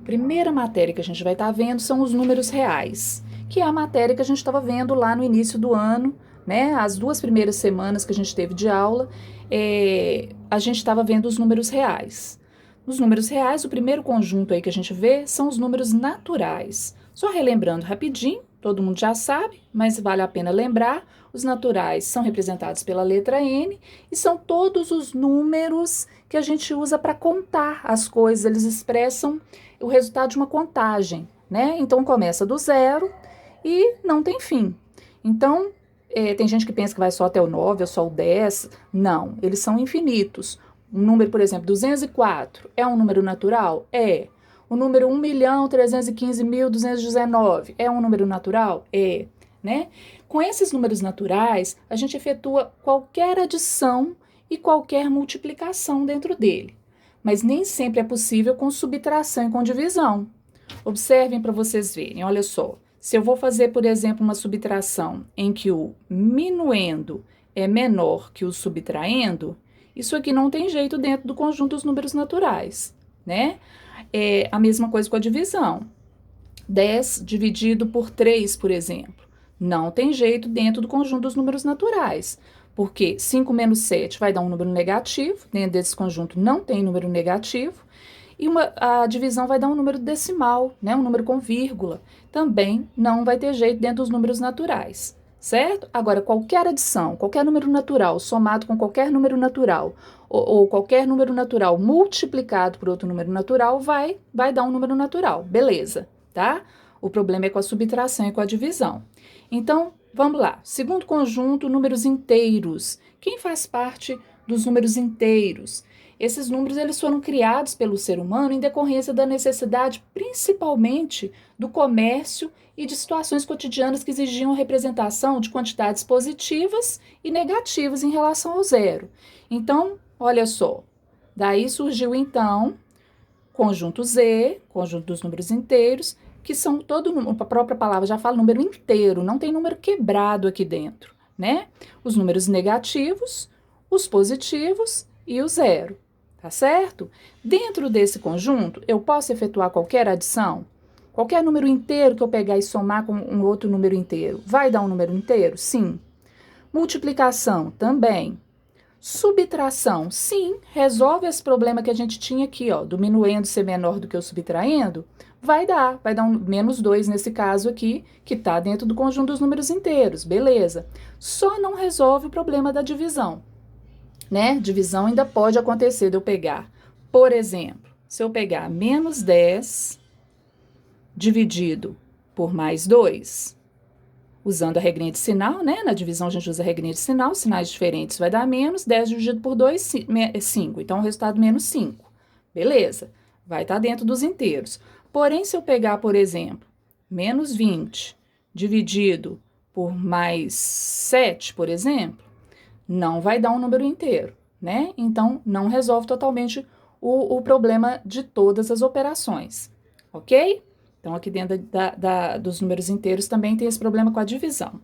Primeira matéria que a gente vai estar vendo são os números reais, que é a matéria que a gente estava vendo lá no início do ano, né? As 2 primeiras semanas que a gente teve de aula, a gente estava vendo os números reais. Nos números reais, o primeiro conjunto aí que a gente vê são os números naturais. Só relembrando rapidinho, todo mundo já sabe, mas vale a pena lembrar, os naturais são representados pela letra N e são todos os números que a gente usa para contar as coisas, eles expressam o resultado de uma contagem, né? Então começa do zero e não tem fim. Então, tem gente que pensa que vai só até o 9 ou só o 10. Não, eles são infinitos. Um número, por exemplo, 204 é um número natural? É. O número 1.315.219 é um número natural? É. Né? Com esses números naturais, a gente efetua qualquer adição e qualquer multiplicação dentro dele. Mas nem sempre é possível com subtração e com divisão. Observem para vocês verem, olha só. Se eu vou fazer, por exemplo, uma subtração em que o minuendo é menor que o subtraendo, isso aqui não tem jeito dentro do conjunto dos números naturais, né? É a mesma coisa com a divisão. 10 dividido por 3, por exemplo. Não tem jeito dentro do conjunto dos números naturais, porque 5 menos 7 vai dar um número negativo, dentro desse conjunto não tem número negativo, e a divisão vai dar um número decimal, né, um número com vírgula. Também não vai ter jeito dentro dos números naturais, certo? Agora, qualquer adição, qualquer número natural somado com qualquer número natural, ou qualquer número natural multiplicado por outro número natural, vai dar um número natural, beleza, tá? O problema é com a subtração e com a divisão. Então, vamos lá. Segundo conjunto, números inteiros. Quem faz parte dos números inteiros? Esses números eles foram criados pelo ser humano em decorrência da necessidade, principalmente, do comércio e de situações cotidianas que exigiam a representação de quantidades positivas e negativas em relação ao zero. Então, olha só, daí surgiu então conjunto Z, conjunto dos números inteiros, que são todo número, a própria palavra já fala número inteiro, não tem número quebrado aqui dentro, né? Os números negativos, os positivos e o zero, tá certo? Dentro desse conjunto, eu posso efetuar qualquer adição? Qualquer número inteiro que eu pegar e somar com um outro número inteiro, vai dar um número inteiro? Sim. Multiplicação, também. Subtração, sim, resolve esse problema que a gente tinha aqui, ó, do minuendo ser menor do que o subtraindo, vai dar um menos 2 nesse caso aqui, que está dentro do conjunto dos números inteiros, beleza. Só não resolve o problema da divisão, né? Divisão ainda pode acontecer de eu pegar, por exemplo, se eu pegar menos 10 dividido por mais 2, usando a regrinha de sinal, né? Na divisão a gente usa a regrinha de sinal, sinais diferentes vai dar menos, 10 dividido por 2, 5. Então, o resultado menos 5. Beleza, vai estar dentro dos inteiros. Porém, se eu pegar, por exemplo, menos 20 dividido por mais 7, por exemplo, não vai dar um número inteiro, né? Então, não resolve totalmente o problema de todas as operações, ok? Então, aqui dentro dos números inteiros também tem esse problema com a divisão.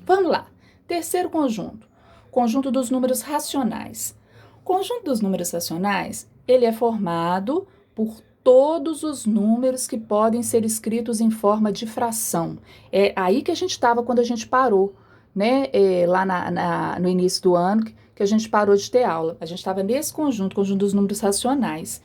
Vamos lá. Terceiro conjunto. Conjunto dos números racionais. O conjunto dos números racionais, ele é formado por todos os números que podem ser escritos em forma de fração. É aí que a gente estava quando a gente parou, né? Lá no início do ano, que a gente parou de ter aula. A gente estava nesse conjunto dos números racionais.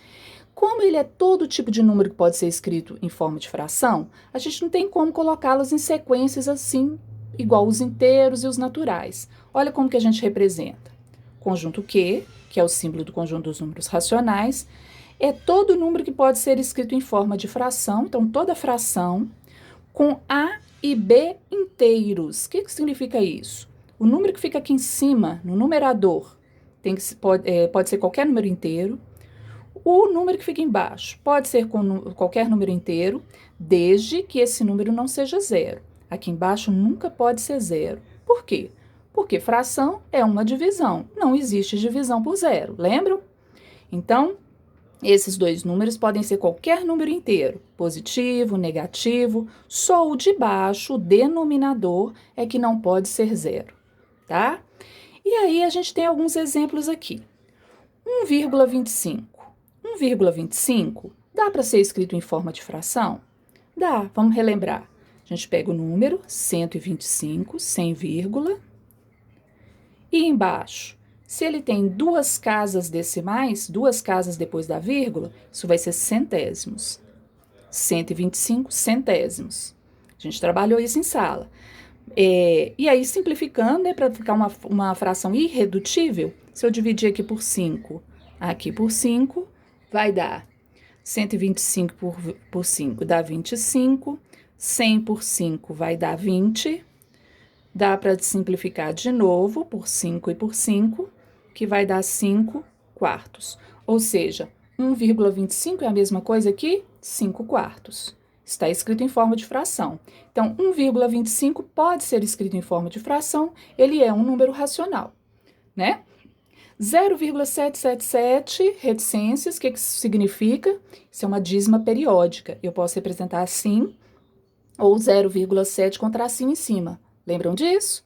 Como ele é todo tipo de número que pode ser escrito em forma de fração, a gente não tem como colocá-los em sequências assim, igual os inteiros e os naturais. Olha como que a gente representa. Conjunto Q, que é o símbolo do conjunto dos números racionais, é todo número que pode ser escrito em forma de fração, então toda fração, com A e B inteiros. O que significa isso? O número que fica aqui em cima, no numerador, pode ser qualquer número inteiro. O número que fica embaixo pode ser com qualquer número inteiro, desde que esse número não seja zero. Aqui embaixo nunca pode ser zero. Por quê? Porque fração é uma divisão. Não existe divisão por zero, lembram? Então, esses dois números podem ser qualquer número inteiro, positivo, negativo, só o de baixo, o denominador, é que não pode ser zero, tá? E aí a gente tem alguns exemplos aqui. 1,25. 1,25 Dá para ser escrito em forma de fração? Dá, vamos relembrar. A gente pega o número 125, sem vírgula, e embaixo, se ele tem duas casas decimais, duas casas depois da vírgula, isso vai ser centésimos. 125 centésimos. A gente trabalhou isso em sala. E aí, simplificando, para ficar uma fração irredutível, se eu dividir aqui por 5, vai dar 125 por 5 dá 25, 100 por 5 vai dar 20, dá para simplificar de novo por 5 e por 5, que vai dar 5 quartos. Ou seja, 1,25 é a mesma coisa que 5 quartos. Está escrito em forma de fração. Então, 1,25 pode ser escrito em forma de fração, ele é um número racional, né? 0,777 reticências, o que isso significa? Isso é uma dízima periódica. Eu posso representar assim, ou 0,7 com tracinho em cima. Lembram disso?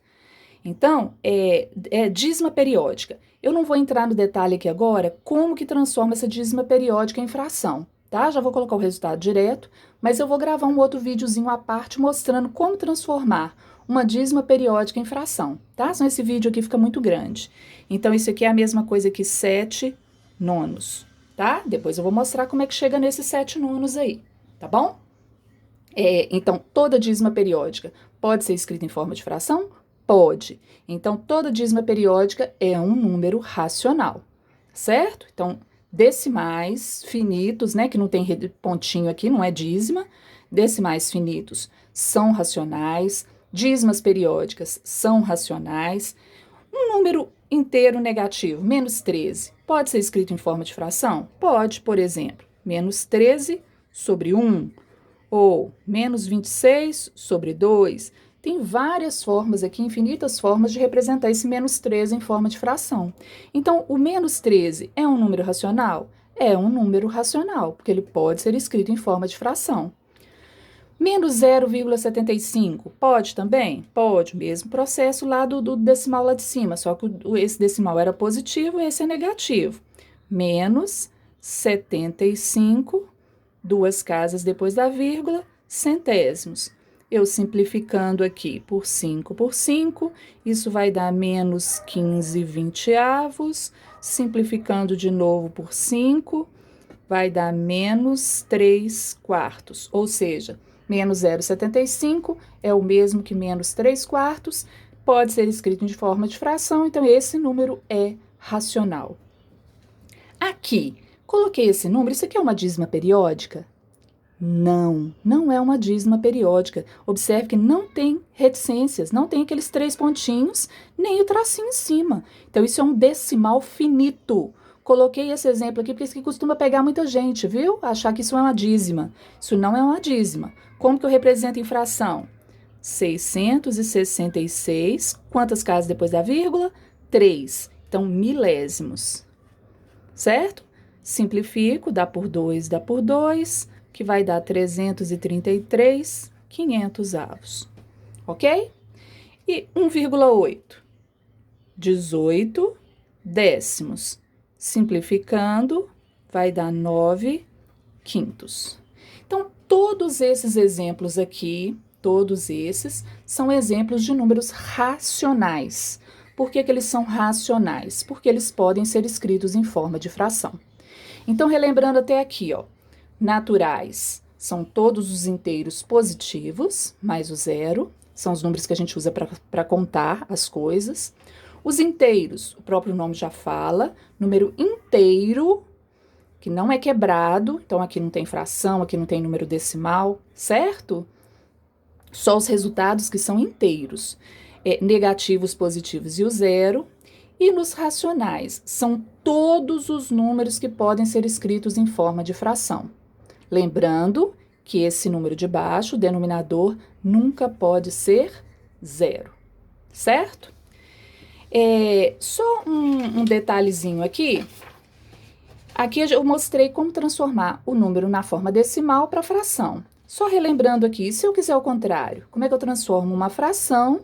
Então, é dízima periódica. Eu não vou entrar no detalhe aqui agora como que transforma essa dízima periódica em fração, tá? Já vou colocar o resultado direto, mas eu vou gravar um outro videozinho à parte mostrando como transformar uma dízima periódica em fração, tá? Senão esse vídeo aqui fica muito grande. Então, isso aqui é a mesma coisa que 7 nonos, tá? Depois eu vou mostrar como é que chega nesses 7 nonos aí, tá bom? Então, toda dízima periódica pode ser escrita em forma de fração? Pode. Então, toda dízima periódica é um número racional, certo? Então, decimais finitos, né, que não tem pontinho aqui, não é dízima, decimais finitos são racionais, dízimas periódicas são racionais. Um número inteiro negativo, menos 13, pode ser escrito em forma de fração? Pode, por exemplo, menos 13 sobre 1, ou menos 26 sobre 2. Tem várias formas aqui, infinitas formas de representar esse menos 13 em forma de fração. Então, o menos 13 é um número racional? É um número racional, porque ele pode ser escrito em forma de fração. Menos 0,75, pode também? Pode, mesmo processo lá do decimal lá de cima, só que esse decimal era positivo e esse é negativo. Menos 75, duas casas depois da vírgula, centésimos. Eu simplificando aqui por 5, isso vai dar menos 15 vinteavos. Simplificando de novo por 5, vai dar menos 3 quartos. Ou seja, menos 0,75 é o mesmo que menos 3 quartos. Pode ser escrito de forma de fração, então esse número é racional. Aqui, coloquei esse número, isso aqui é uma dízima periódica? Não, não é uma dízima periódica. Observe que não tem reticências, não tem aqueles 3 pontinhos, nem o tracinho em cima. Então, isso é um decimal finito. Coloquei esse exemplo aqui porque isso aqui costuma pegar muita gente, viu? Achar que isso é uma dízima. Isso não é uma dízima. Como que eu represento em fração? 666, quantas casas depois da vírgula? 3. Então, milésimos, certo? Simplifico, dá por 2, que vai dar 333 500avos, ok? E 1,8, 18 décimos. Simplificando, vai dar 9 quintos. Então, todos esses exemplos aqui, todos esses, são exemplos de números racionais. Por que eles são racionais? Porque eles podem ser escritos em forma de fração. Então, relembrando até aqui, ó, naturais são todos os inteiros positivos, mais o zero, são os números que a gente usa para contar as coisas. Os inteiros, o próprio nome já fala, número inteiro, que não é quebrado, então aqui não tem fração, aqui não tem número decimal, certo? Só os resultados que são inteiros, negativos, positivos e o zero. E nos racionais, são todos os números que podem ser escritos em forma de fração. Lembrando que esse número de baixo, o denominador, nunca pode ser zero, certo? Só um detalhezinho aqui. Aqui eu mostrei como transformar o número na forma decimal para fração. Só relembrando aqui, se eu quiser o contrário, como é que eu transformo uma fração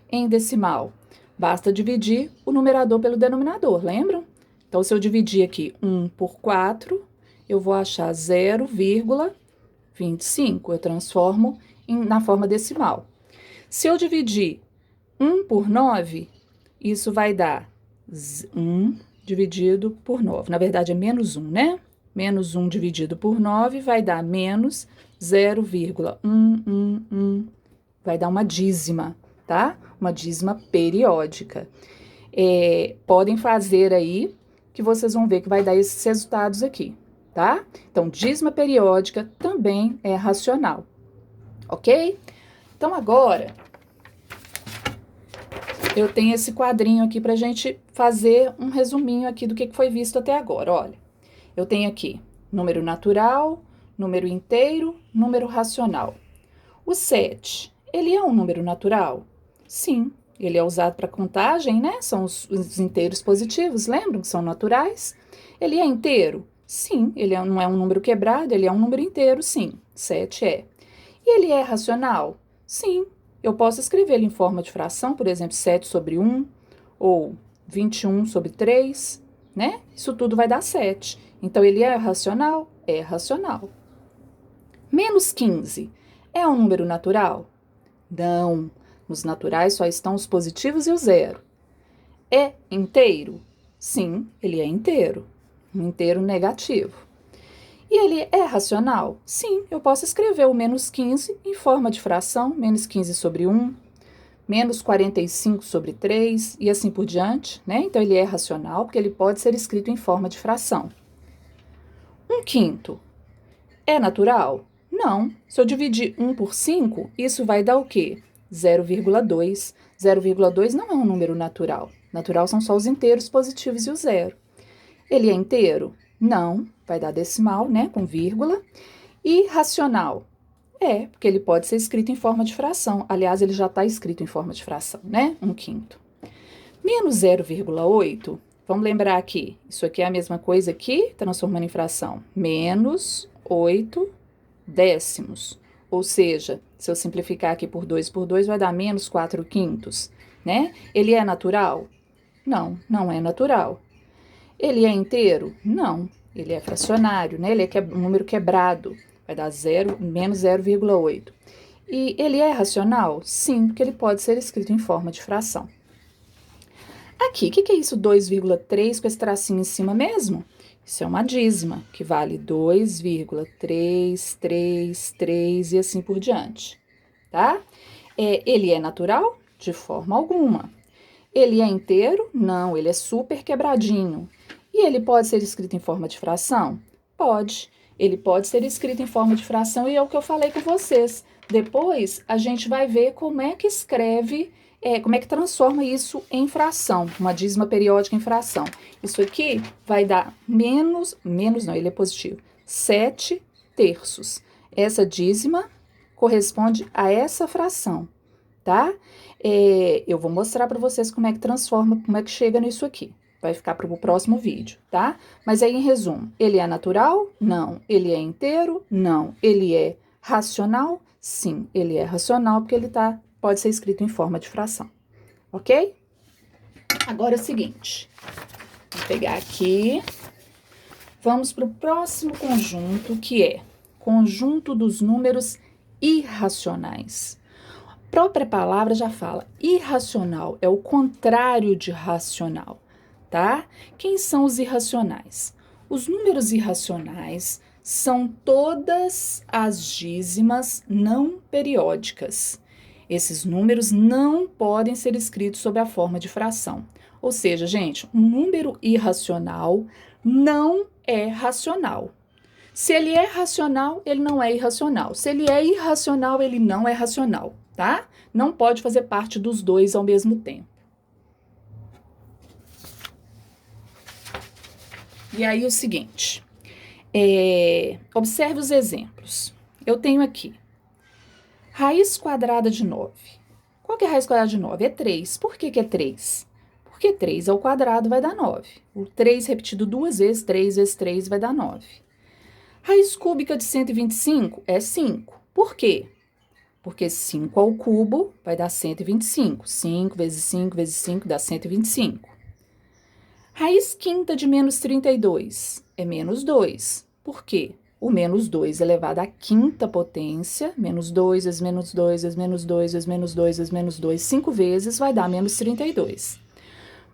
em decimal? Basta dividir o numerador pelo denominador, lembram? Então, se eu dividir aqui 1 por 4, eu vou achar 0,25. Eu transformo na forma decimal. Se eu dividir 1 por 9, isso vai dar 1 dividido por 9. Na verdade, é menos 1, né? Menos 1 dividido por 9 vai dar menos 0,111. Vai dar uma dízima, tá? Uma dízima periódica. Podem fazer aí, que vocês vão ver que vai dar esses resultados aqui, tá? Então, dízima periódica também é racional, ok? Então, agora, eu tenho esse quadrinho aqui pra gente fazer um resuminho aqui do que foi visto até agora. Olha, eu tenho aqui número natural, número inteiro, número racional. O 7, ele é um número natural? Sim, ele é usado para contagem, né? São os inteiros positivos, lembram que são naturais? Ele é inteiro? Sim, ele não é um número quebrado, ele é um número inteiro, sim. 7 é. E ele é racional? Sim, eu posso escrever ele em forma de fração, por exemplo, 7 sobre 1, ou 21 sobre 3, né? Isso tudo vai dar 7. Então, ele é racional? É racional. Menos 15 é um número natural? Não. Nos naturais só estão os positivos e o zero. É inteiro? Sim, ele é inteiro. Um inteiro negativo. E ele é racional? Sim, eu posso escrever o menos 15 em forma de fração, menos 15 sobre 1, menos 45 sobre 3 e assim por diante, né? Então, ele é racional porque ele pode ser escrito em forma de fração. 1/5 é natural? Não. Se eu dividir 1 por 5, isso vai dar o quê? 0,2. 0,2 não é um número natural. Natural são só os inteiros positivos e o zero. Ele é inteiro? Não. Vai dar decimal, né? Com vírgula. E racional? É, porque ele pode ser escrito em forma de fração. Aliás, ele já está escrito em forma de fração, né? 1/5. Menos 0,8, vamos lembrar aqui. Isso aqui é a mesma coisa aqui, transformando em fração. Menos 8 décimos. Ou seja, se eu simplificar aqui por 2, vai dar menos 4/5, né? Ele é natural? Não, não é natural. Ele é inteiro? Não, ele é fracionário, né? Ele é um número quebrado, vai dar menos 0,8. E ele é racional? Sim, porque ele pode ser escrito em forma de fração. Aqui, o que é isso 2,3 com esse tracinho em cima mesmo? Isso é uma dízima, que vale 2,333 e assim por diante, tá? Ele é natural? De forma alguma. Ele é inteiro? Não, ele é super quebradinho. E ele pode ser escrito em forma de fração? Pode. Ele pode ser escrito em forma de fração e é o que eu falei com vocês. Depois, a gente vai ver como é que escreve, como é que transforma isso em fração, uma dízima periódica em fração. Isso aqui vai dar menos não, ele é positivo, 7 terços. Essa dízima corresponde a essa fração, tá? Eu vou mostrar para vocês como é que transforma, como é que chega nisso aqui. Vai ficar para o próximo vídeo, tá? Mas aí, em resumo, ele é natural? Não. Ele é inteiro? Não. Ele é racional? Sim, ele é racional porque ele pode ser escrito em forma de fração, ok? Agora é o seguinte, vou pegar aqui, vamos para o próximo conjunto, que é conjunto dos números irracionais. A própria palavra já fala, irracional é o contrário de racional, tá? Quem são os irracionais? Os números irracionais são todas as dízimas não periódicas. Esses números não podem ser escritos sob a forma de fração. Ou seja, gente, um número irracional não é racional. Se ele é racional, ele não é irracional. Se ele é irracional, ele não é racional, tá? Não pode fazer parte dos dois ao mesmo tempo. E aí, o seguinte, observe os exemplos. Eu tenho aqui raiz quadrada de 9. Qual que é a raiz quadrada de 9? É 3. Por que é 3? Porque 3 ao quadrado vai dar 9. O 3 repetido 2 vezes, 3 vezes 3 vai dar 9. Raiz cúbica de 125 é 5. Por quê? Porque 5 ao cubo vai dar 125. 5 vezes 5 vezes 5 dá 125. Raiz quinta de menos 32 é menos 2. Por quê? O menos 2 elevado à quinta potência, menos 2 vezes menos 2 vezes menos 2 vezes menos 2 vezes menos 2, 5 vezes, vai dar menos 32.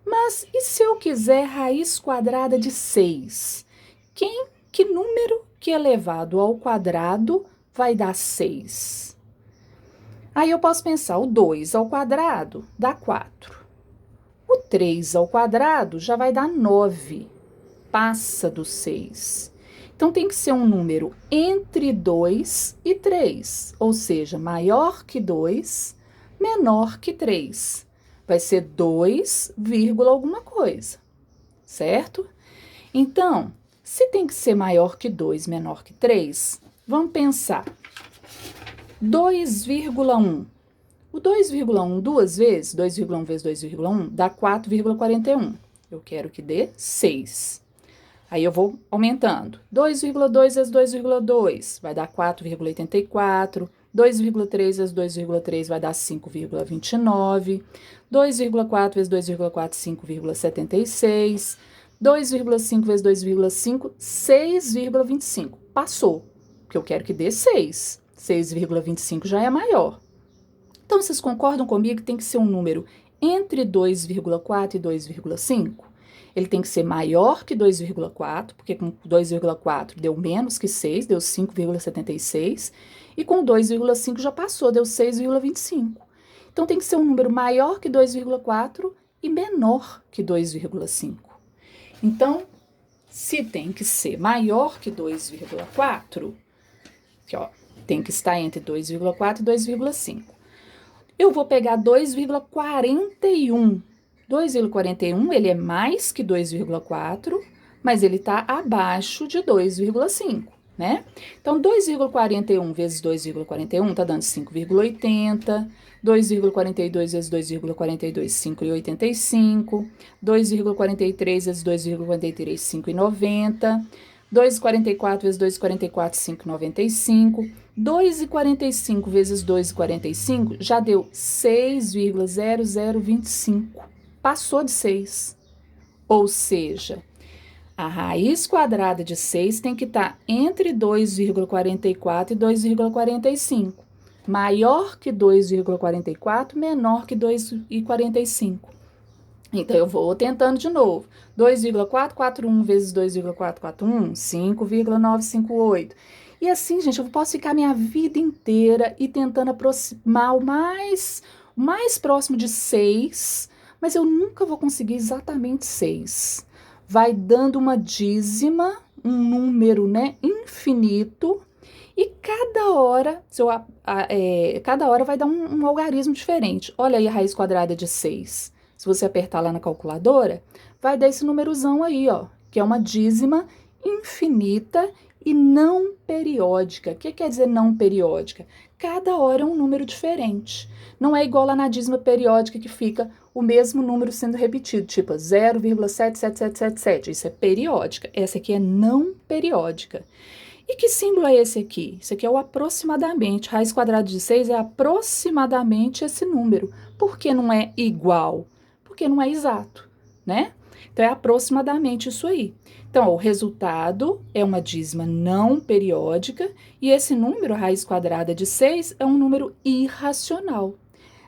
Mas e se eu quiser raiz quadrada de 6? Que número que elevado ao quadrado vai dar 6? Aí eu posso pensar, o 2 ao quadrado dá 4. O 3 ao quadrado já vai dar 9, passa do 6. Então, tem que ser um número entre 2 e 3, ou seja, maior que 2, menor que 3. Vai ser 2, alguma coisa, certo? Então, se tem que ser maior que 2, menor que 3, vamos pensar. 2,1. O 2,1 duas vezes, 2,1 vezes 2,1, dá 4,41. Eu quero que dê 6. Aí eu vou aumentando. 2,2 vezes 2,2 vai dar 4,84. 2,3 vezes 2,3 vai dar 5,29. 2,4 vezes 2,4, 5,76. 2,5 vezes 2,5, 6,25. Passou, porque eu quero que dê 6. 6,25 já é maior. Então, vocês concordam comigo que tem que ser um número entre 2,4 e 2,5? Ele tem que ser maior que 2,4, porque com 2,4 deu menos que 6, deu 5,76, e com 2,5 já passou, deu 6,25. Então, tem que ser um número maior que 2,4 e menor que 2,5. Então, se tem que ser maior que 2,4, que ó, tem que estar entre 2,4 e 2,5. Eu vou pegar 2,41. 2,41, ele é mais que 2,4, mas ele está abaixo de 2,5, né? Então, 2,41 vezes 2,41 está dando 5,80. 2,42 vezes 2,42, 5,85. 2,43 vezes 2,43, 5,90. 2,44 vezes 2,44, 5,95. 2,45 vezes 2,45 já deu 6,0025. Passou de 6. Ou seja, a raiz quadrada de 6 tem que estar entre 2,44 e 2,45. Maior que 2,44, menor que 2,45. Então, eu vou tentando de novo. 2,441 vezes 2,441, 5,958. E assim, gente, eu posso ficar minha vida inteira e tentando aproximar o mais próximo de 6, mas eu nunca vou conseguir exatamente 6. Vai dando uma dízima, um número, né, infinito, e cada hora, cada hora vai dar um algarismo diferente. Olha aí a raiz quadrada de 6. Se você apertar lá na calculadora, vai dar esse númerozão aí, ó, que é uma dízima infinita e não periódica. O que quer dizer não periódica? Cada hora é um número diferente. Não é igual lá na dízima periódica que fica o mesmo número sendo repetido, tipo 0,77777. Isso é periódica. Essa aqui é não periódica. E que símbolo é esse aqui? Isso aqui é o aproximadamente. Raiz quadrada de 6 é aproximadamente esse número. Por que não é igual? Porque não é exato, né? Então, é aproximadamente isso aí. Então, ó, o resultado é uma dízima não periódica e esse número, a raiz quadrada de 6, é um número irracional.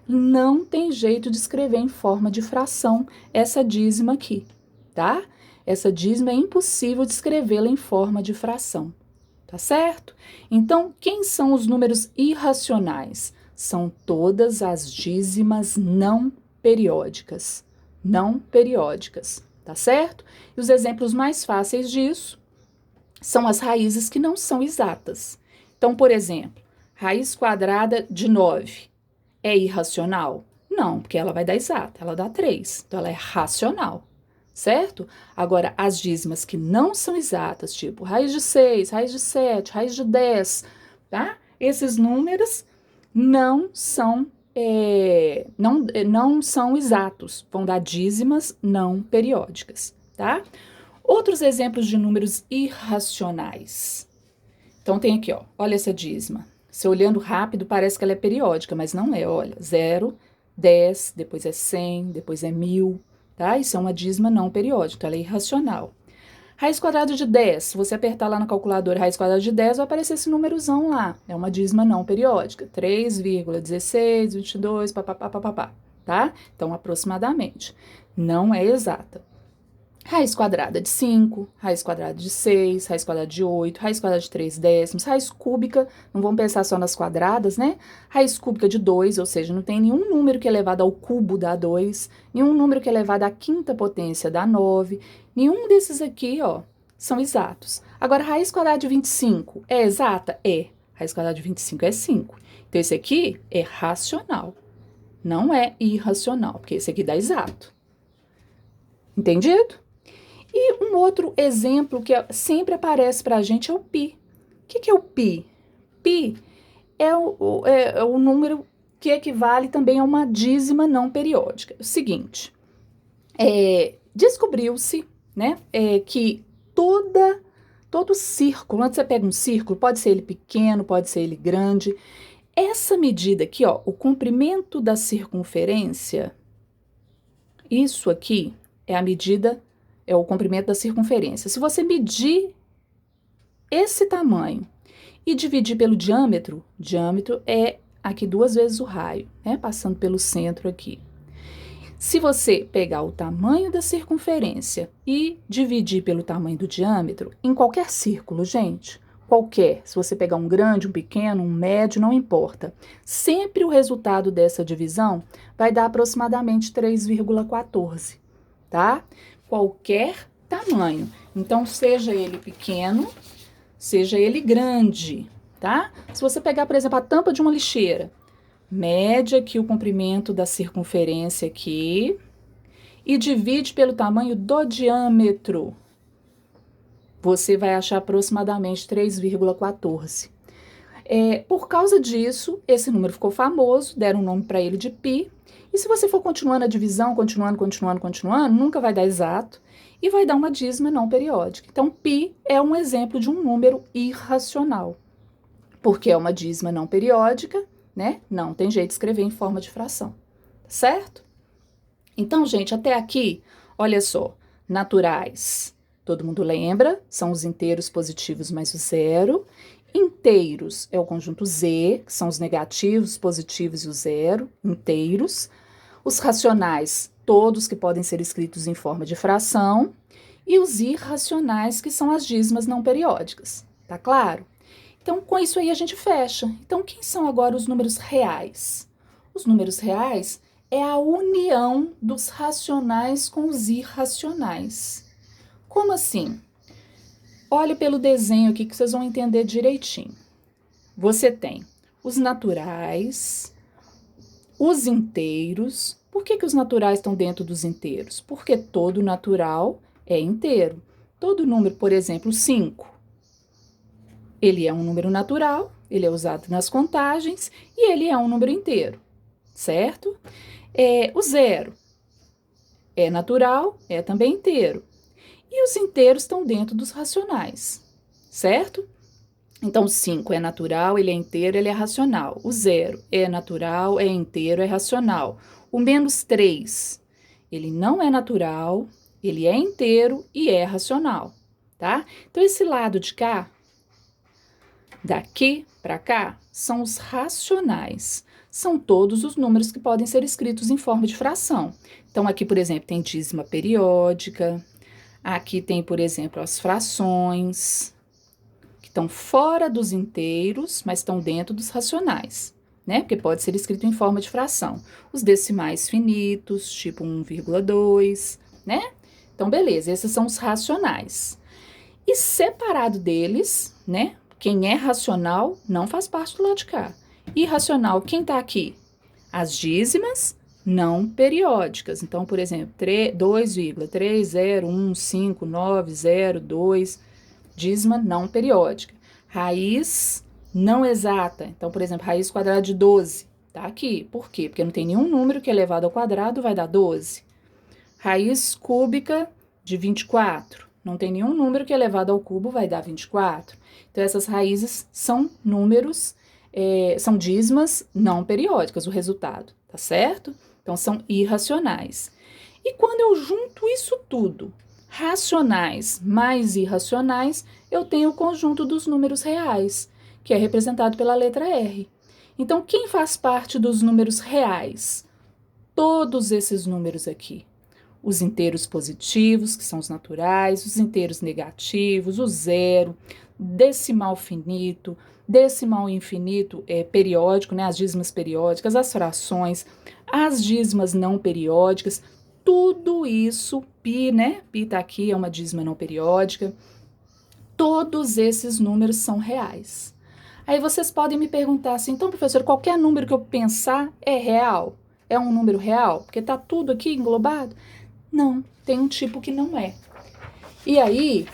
Não tem jeito de escrever em forma de fração essa dízima aqui, tá? Essa dízima é impossível de escrevê-la em forma de fração, tá certo? Então, quem são os números irracionais? São todas as dízimas não periódicas. Não periódicas, tá certo? E os exemplos mais fáceis disso são as raízes que não são exatas. Então, por exemplo, raiz quadrada de 9 é irracional? Não, porque ela vai dar exata, ela dá 3, então ela é racional, certo? Agora, as dízimas que não são exatas, tipo raiz de 6, raiz de 7, raiz de 10, tá? Esses números não são não são exatos, vão dar dízimas não periódicas, tá? Outros exemplos de números irracionais. Então, tem aqui, ó, olha essa dízima. Se olhando rápido, parece que ela é periódica, mas não é, olha, 0, 10, depois é 100, depois é 1000, tá? Isso é uma dízima não periódica, ela é irracional. Raiz quadrada de 10, se você apertar lá na calculadora raiz quadrada de 10, vai aparecer esse númerozão lá. É uma dízima não periódica. 3,16, 22, papapá, tá? Então, aproximadamente. Não é exata. Raiz quadrada de 5, raiz quadrada de 6, raiz quadrada de 8, raiz quadrada de 3 décimos, raiz cúbica, não vamos pensar só nas quadradas, né? Raiz cúbica de 2, ou seja, não tem nenhum número que é elevado ao cubo dá 2, nenhum número que é elevado à quinta potência dá 9, nenhum desses aqui, ó, são exatos. Agora, raiz quadrada de 25 é exata? É. Raiz quadrada de 25 é 5. Então, esse aqui é racional, não é irracional, porque esse aqui dá exato. Entendido? E um outro exemplo que sempre aparece para a gente é o π. O que é o π? Π é o número que equivale também a uma dízima não periódica. O seguinte, descobriu-se, né, que todo círculo, quando você pega um círculo, pode ser ele pequeno, pode ser ele grande, essa medida aqui, ó, o comprimento da circunferência, isso aqui é a medida, é o comprimento da circunferência. Se você medir esse tamanho e dividir pelo diâmetro é aqui 2 vezes o raio, né? Passando pelo centro aqui. Se você pegar o tamanho da circunferência e dividir pelo tamanho do diâmetro, em qualquer círculo, gente, qualquer, se você pegar um grande, um pequeno, um médio, não importa, sempre o resultado dessa divisão vai dar aproximadamente 3,14, tá? Qualquer tamanho. Então, seja ele pequeno, seja ele grande, tá? Se você pegar, por exemplo, a tampa de uma lixeira, mede aqui o comprimento da circunferência aqui e divide pelo tamanho do diâmetro. Você vai achar aproximadamente 3,14. Por causa disso, esse número ficou famoso, deram um nome para ele de π. E se você for continuando a divisão, continuando, nunca vai dar exato e vai dar uma dízima não periódica. Então, π é um exemplo de um número irracional, porque é uma dízima não periódica, né? Não tem jeito de escrever em forma de fração, certo? Então, gente, até aqui, olha só, naturais, todo mundo lembra, são os inteiros positivos mais o zero. Inteiros é o conjunto Z, que são os negativos, positivos e o zero, inteiros. Os racionais, todos que podem ser escritos em forma de fração. E os irracionais, que são as dízimas não periódicas, tá claro? Então, com isso aí a gente fecha. Então, quem são agora os números reais? Os números reais é a união dos racionais com os irracionais. Como assim? Olhe pelo desenho aqui que vocês vão entender direitinho. Você tem os naturais, os inteiros. Por que os naturais estão dentro dos inteiros? Porque todo natural é inteiro. Todo número, por exemplo, 5, ele é um número natural, ele é usado nas contagens e ele é um número inteiro, certo? O 0 é natural, é também inteiro. E os inteiros estão dentro dos racionais, certo? Então, 5 é natural, ele é inteiro, ele é racional. O 0 é natural, é inteiro, é racional. O -3, ele não é natural, ele é inteiro e é racional, tá? Então, esse lado de cá, daqui para cá, são os racionais. São todos os números que podem ser escritos em forma de fração. Então, aqui, por exemplo, tem dízima periódica. Aqui tem, por exemplo, as frações, que estão fora dos inteiros, mas estão dentro dos racionais, né? Porque pode ser escrito em forma de fração. Os decimais finitos, tipo 1,2, né? Então, beleza, esses são os racionais. E separado deles, né? Quem é racional não faz parte do lado de cá. Irracional, quem tá aqui? As dízimas não periódicas. Então, por exemplo, 2,301592, dízima não periódica. Raiz não exata. Então, por exemplo, raiz quadrada de 12, tá aqui. Por quê? Porque não tem nenhum número que elevado ao quadrado vai dar 12. Raiz cúbica de 24. Não tem nenhum número que elevado ao cubo vai dar 24. Então, essas raízes são números, são dízimas não periódicas, o resultado, tá certo? Então, são irracionais. E quando eu junto isso tudo, racionais mais irracionais, eu tenho o conjunto dos números reais, que é representado pela letra R. Então, quem faz parte dos números reais? Todos esses números aqui. Os inteiros positivos, que são os naturais, os inteiros negativos, o zero, decimal finito, decimal infinito periódico, né, as dízimas periódicas, as frações, as dízimas não periódicas, tudo isso, pi, né, pi tá aqui, é uma dízima não periódica, todos esses números são reais. Aí vocês podem me perguntar assim, então, professor, qualquer número que eu pensar é real? É um número real? Porque tá tudo aqui englobado? Não, tem um tipo que não é. E aí,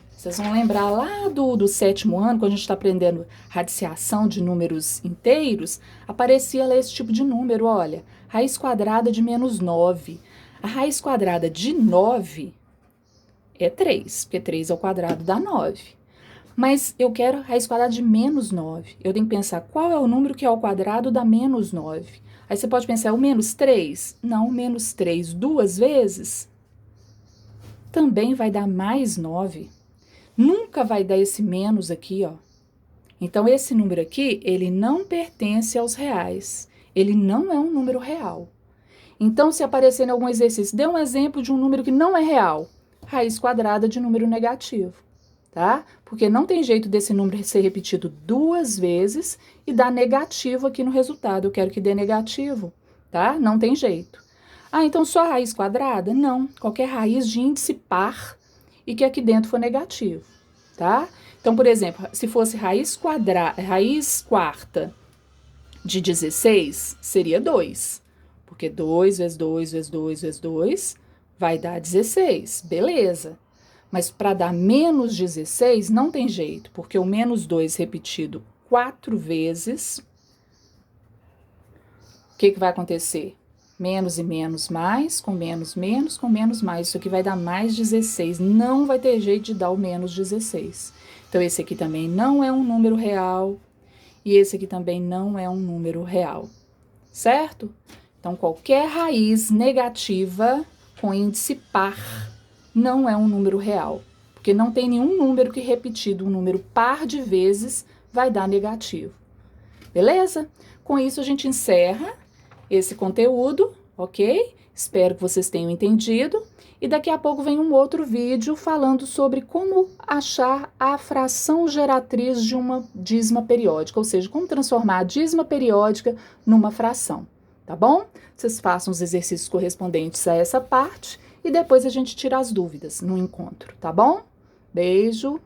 vocês vão lembrar lá do sétimo ano, quando a gente está aprendendo radiciação de números inteiros, aparecia lá esse tipo de número, olha, raiz quadrada de menos 9. A raiz quadrada de 9 é 3, porque 3 ao quadrado dá 9. Mas eu quero raiz quadrada de menos 9. Eu tenho que pensar qual é o número que ao quadrado dá menos 9. Aí você pode pensar, o menos 3? Não, o menos 3 duas vezes também vai dar mais 9. Nunca vai dar esse menos aqui, ó. Então, esse número aqui, ele não pertence aos reais. Ele não é um número real. Então, se aparecer em algum exercício, dê um exemplo de um número que não é real. Raiz quadrada de número negativo, tá? Porque não tem jeito desse número ser repetido duas vezes e dar negativo aqui no resultado. Eu quero que dê negativo, tá? Não tem jeito. Ah, então só a raiz quadrada? Não. Qualquer raiz de índice par e que aqui dentro for negativo, tá? Então, por exemplo, se fosse raiz quarta de 16, seria 2. Porque 2 vezes 2 vezes 2 vezes 2 vai dar 16, beleza. Mas para dar menos 16 não tem jeito, porque o menos 2 repetido 4 vezes, o que vai acontecer? Menos e menos mais, com menos menos, com menos mais. Isso aqui vai dar mais 16. Não vai ter jeito de dar o menos 16. Então, esse aqui também não é um número real. E esse aqui também não é um número real. Certo? Então, qualquer raiz negativa com índice par não é um número real. Porque não tem nenhum número que repetido um número par de vezes vai dar negativo. Beleza? Com isso, a gente encerra esse conteúdo, ok? Espero que vocês tenham entendido. E daqui a pouco vem um outro vídeo falando sobre como achar a fração geratriz de uma dízima periódica, ou seja, como transformar a dízima periódica numa fração, tá bom? Vocês façam os exercícios correspondentes a essa parte e depois a gente tira as dúvidas no encontro, tá bom? Beijo!